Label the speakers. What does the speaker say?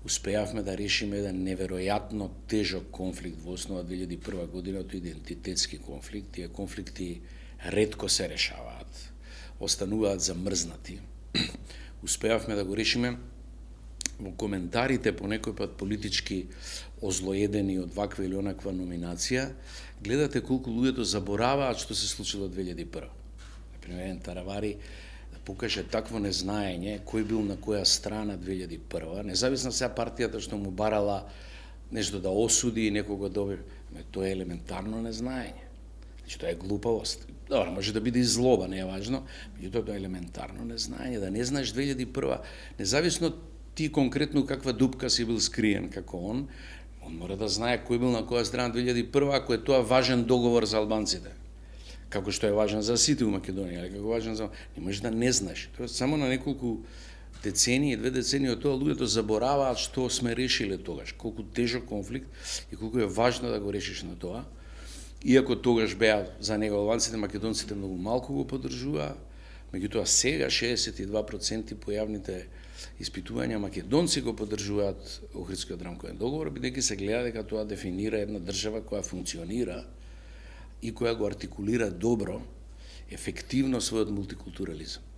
Speaker 1: успеавме да решиме еден неверојатно тежок конфликт во основа 2001 година, тој идентитетски конфликт. Тие конфликти ретко се решаваат, остануваат замрзнати. Успеавме да го решиме. Во коментарите по некој пат политички озлоедени од ваква или онаква номинација, гледате колку луѓето забораваат што се случило 2001. Например, Таравари да покаже такво незнаење кој бил на која страна 2001, независно сега партијата што му барала нешто да осуди и некого добив, тоа е елементарно незнаење. Значи тоа е глупавост. Добро, може да биде и злоба, не е важно, меѓутоа тоа е елементарно незнаење, да не знаеш 2001, независно ти конкретно каква дупка си бил скриен како он мора да знае кој бил на која страна 2001, ако е тоа важен договор за албанците. Како што е важен за сите у Македонија, или како важен за... Не можеш да не знаеш. Тоа само на неколку децении, 2 децении од тоа луѓето забораваат што сме решиле тогаш, колку тежок конфликт и колку е важно да го решиш на тоа. Иако тогаш беа за него албанците, македонците многу малку го поддржуваа, меѓутоа сега 62% по јавните испитувања македонци го поддржуваат Охридскиот рамковен договор, бидејќи се гледа дека тоа дефинира една држава која функционира и која го артикулира добро, ефективно својот мултикултурализам.